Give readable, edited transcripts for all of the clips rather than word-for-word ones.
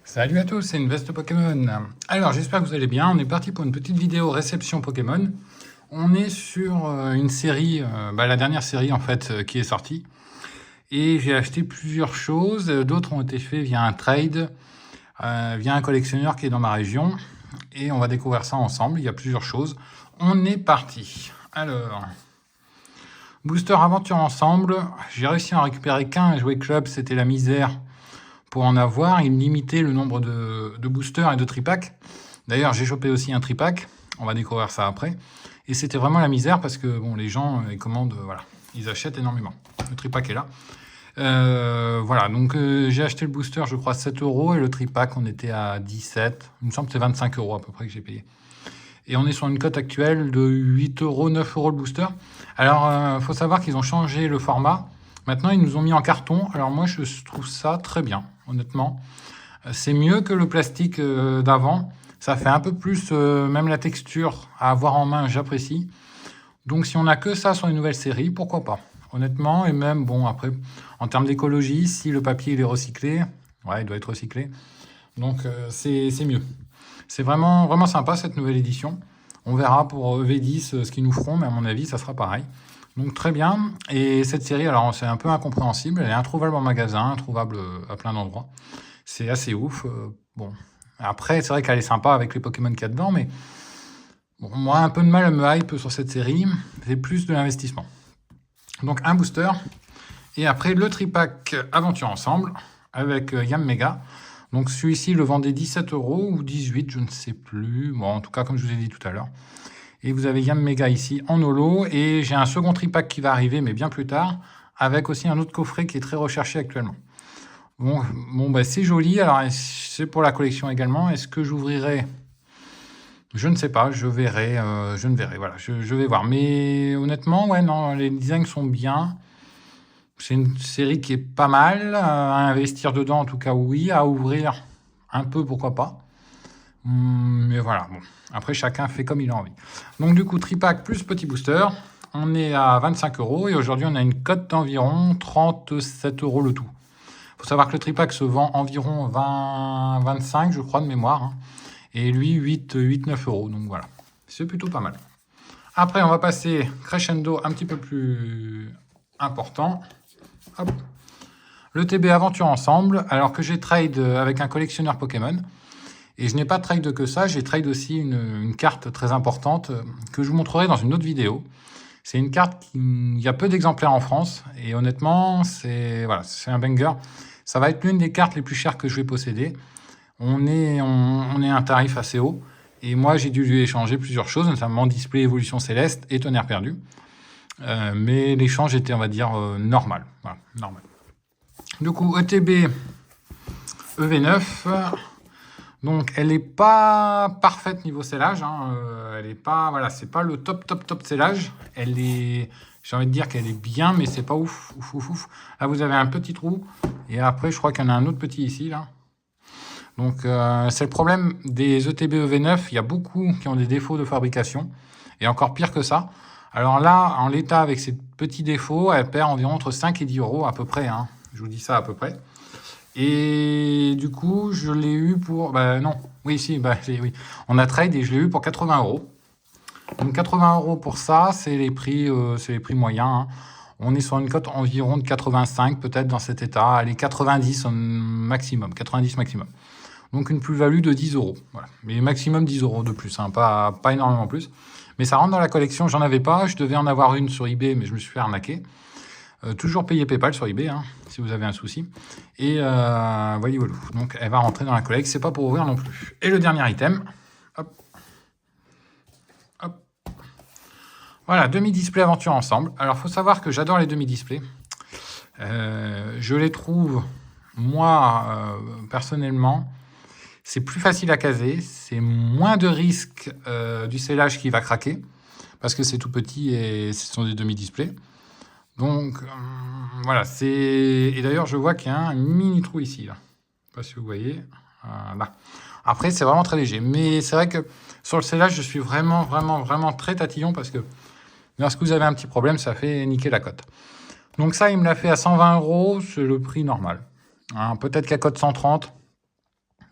Salut à tous, c'est une veste Pokémon. Alors, j'espère que vous allez bien. On est parti pour une petite vidéo réception Pokémon. On est sur une série, la dernière série en fait qui est sortie. Et j'ai acheté plusieurs choses. D'autres ont été faits via un trade, via un collectionneur qui est dans ma région. Et on va découvrir ça ensemble. Il y a plusieurs choses. On est parti. Alors, booster aventure ensemble. J'ai réussi à en récupérer qu'un jouet club, c'était la misère. Pour en avoir, il limitait le nombre de boosters et de tripacks. D'ailleurs, j'ai chopé aussi un tripack. On va découvrir ça après. Et c'était vraiment la misère parce que bon, les gens, ils commandent, voilà, ils achètent énormément. Le tripack est là. Voilà, donc j'ai acheté le booster, je crois, 7 € et le tripack, on était à 17. Il me semble que c'est 25 € à peu près que j'ai payé. Et on est sur une cote actuelle de 8 €, 9 € le booster. Alors, faut savoir qu'ils ont changé le format. Maintenant, ils nous ont mis en carton. Alors moi, je trouve ça très bien, honnêtement. C'est mieux que le plastique d'avant. Ça fait un peu plus, même la texture à avoir en main, j'apprécie. Donc si on n'a que ça sur une nouvelle série, pourquoi pas? Honnêtement, et même, bon, après, en termes d'écologie, si le papier il est recyclé, ouais, il doit être recyclé. Donc c'est mieux. C'est vraiment, vraiment sympa cette nouvelle édition. On verra pour V10 ce qu'ils nous feront, mais à mon avis, ça sera pareil. Donc très bien. Et cette série, alors c'est un peu incompréhensible. Elle est introuvable en magasin, introuvable à plein d'endroits. C'est assez ouf. Bon. Après, c'est vrai qu'elle est sympa avec les Pokémon qu'il y a dedans, mais bon, moi, un peu de mal à me hype sur cette série. C'est plus de l'investissement. Donc un booster. Et après, le tripack Aventure Ensemble avec Yanmega. Donc celui-ci le vendait 17 € ou 18, je ne sais plus. Bon, en tout cas, comme je vous ai dit tout à l'heure. Et vous avez Yanmega ici en holo. Et j'ai un second tripack qui va arriver, mais bien plus tard, avec aussi un autre coffret qui est très recherché actuellement. Bon c'est joli. Alors, c'est pour la collection également. Est-ce que j'ouvrirai? Je ne sais pas. Je verrai. Je ne verrai. Voilà, je vais voir. Mais honnêtement, ouais, non, les designs sont bien. C'est une série qui est pas mal. À investir dedans, en tout cas, oui. À ouvrir un peu, pourquoi pas. Mais voilà, bon. Après, chacun fait comme il a envie. Donc, du coup, tripack plus petit booster. On est à 25 € et aujourd'hui, on a une cote d'environ 37 € le tout. Il faut savoir que le tripack se vend environ 20-25, je crois, de mémoire. Hein. Et lui, 8-9 €. Donc, voilà. C'est plutôt pas mal. Après, on va passer crescendo un petit peu plus important. Hop. Le TB Aventure Ensemble, alors que j'ai trade avec un collectionneur Pokémon. Et je n'ai pas trade que ça, j'ai trade aussi une carte très importante que je vous montrerai dans une autre vidéo. C'est une carte il y a peu d'exemplaires en France et honnêtement, c'est voilà, c'est un banger. Ça va être l'une des cartes les plus chères que je vais posséder. On est à un tarif assez haut et moi j'ai dû lui échanger plusieurs choses, notamment display évolution céleste et tonnerre perdu. Mais l'échange était, on va dire, normal. Voilà, normal. Du coup, ETB EV9. Donc, elle n'est pas parfaite niveau scellage. Hein. Elle est pas, voilà, c'est pas le top scellage. Elle est, j'ai envie de dire qu'elle est bien, mais c'est pas ouf. Là, vous avez un petit trou. Et après, je crois qu'il y en a un autre petit ici, là. Donc, c'est le problème des ETB EV9. Il y a beaucoup qui ont des défauts de fabrication. Et encore pire que ça. Alors là, en l'état, avec ces petits défauts, elle perd environ entre 5 et 10 € à peu près. Hein. Je vous dis ça à peu près. Et du coup, je l'ai eu pour... non, oui, si, oui. On a trade et je l'ai eu pour 80 €. Donc 80 € pour ça, c'est les prix moyens. Hein. On est sur une cote environ de 85 peut-être dans cet état. Allez, 90 maximum, 90 maximum. Donc une plus-value de 10 €. Voilà. Mais maximum 10 € de plus, hein. Pas énormément plus. Mais ça rentre dans la collection, j'en avais pas. Je devais en avoir une sur eBay, mais je me suis fait arnaquer. Toujours payer PayPal sur eBay, hein, si vous avez un souci. Et voilà. Donc, elle va rentrer dans la collecte. C'est pas pour ouvrir non plus. Et le dernier item. Hop. Hop. Voilà, demi-display aventure ensemble. Alors, il faut savoir que j'adore les demi-displays. Je les trouve, moi, personnellement, c'est plus facile à caser. C'est moins de risque du scellage qui va craquer. Parce que c'est tout petit et ce sont des demi-displays. Donc, voilà, c'est... Et d'ailleurs, je vois qu'il y a un mini trou ici, là. Je ne sais pas si vous voyez. Là. Après, c'est vraiment très léger. Mais c'est vrai que sur le scellage, je suis vraiment très tatillon parce que lorsque vous avez un petit problème, ça fait niquer la cote. Donc ça, il me l'a fait à 120 €. C'est le prix normal. Hein, peut-être qu'à cote 130,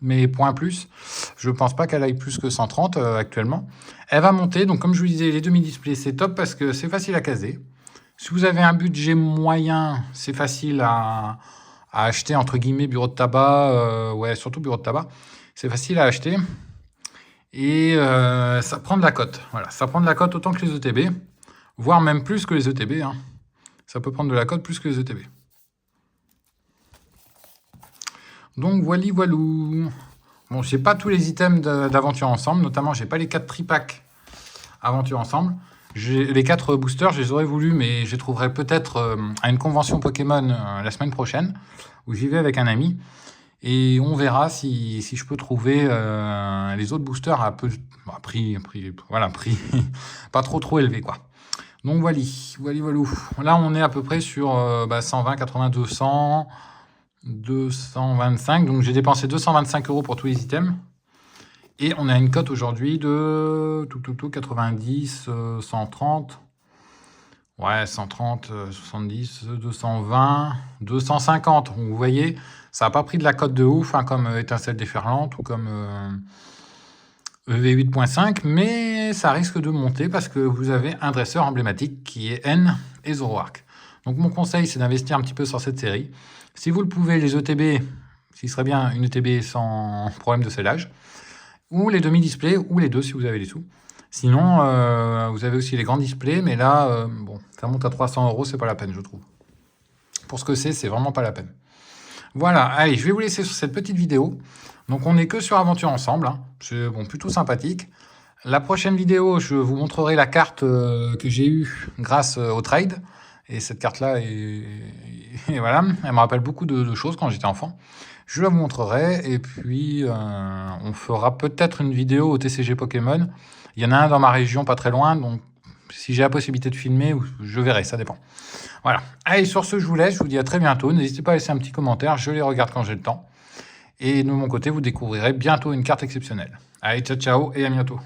mais point plus. Je ne pense pas qu'elle aille plus que 130 actuellement. Elle va monter, donc comme je vous disais, les demi-displays, c'est top parce que c'est facile à caser. Si vous avez un budget moyen, c'est facile à acheter, entre guillemets, bureau de tabac, ouais, surtout bureau de tabac. C'est facile à acheter. Et ça prend de la cote. Voilà, ça prend de la cote autant que les ETB, voire même plus que les ETB. Hein. Ça peut prendre de la cote plus que les ETB. Donc voilou. Bon, j'ai pas tous les items d'aventure ensemble, notamment j'ai pas les 4 tripacks aventure ensemble. Les 4 boosters, je les aurais voulu, mais je les trouverai peut-être à une convention Pokémon la semaine prochaine, où j'y vais avec un ami. Et on verra si je peux trouver les autres boosters à prix pas trop élevé, quoi. Donc voilou. Là, on est à peu près sur 120, 80, 200, 225. Donc, j'ai dépensé 225 € pour tous les items. Et on a une cote aujourd'hui de 90, 130. Ouais, 130, 70, 220, 250. Donc, vous voyez, ça n'a pas pris de la cote de ouf, hein, comme Étincelle déferlante ou comme EV8.5, mais ça risque de monter parce que vous avez un dresseur emblématique qui est N et Zoroark. Donc mon conseil, c'est d'investir un petit peu sur cette série. Si vous le pouvez, les ETB, s'il serait bien une ETB sans problème de scellage, ou les demi-displays, ou les deux si vous avez les sous. Sinon, vous avez aussi les grands displays, mais là, bon, ça monte à 300 €, c'est pas la peine, je trouve. Pour ce que c'est vraiment pas la peine. Voilà, allez, je vais vous laisser sur cette petite vidéo. Donc, on n'est que sur Aventure Ensemble. Hein. C'est bon, plutôt sympathique. La prochaine vidéo, je vous montrerai la carte que j'ai eue grâce au trade. Et cette carte-là, et voilà, elle me rappelle beaucoup de choses quand j'étais enfant. Je la vous montrerai. Et puis, on fera peut-être une vidéo au TCG Pokémon. Il y en a un dans ma région, pas très loin. Donc, si j'ai la possibilité de filmer, je verrai, ça dépend. Voilà. Allez, sur ce, je vous laisse. Je vous dis à très bientôt. N'hésitez pas à laisser un petit commentaire. Je les regarde quand j'ai le temps. Et de mon côté, vous découvrirez bientôt une carte exceptionnelle. Allez, ciao, ciao et à bientôt.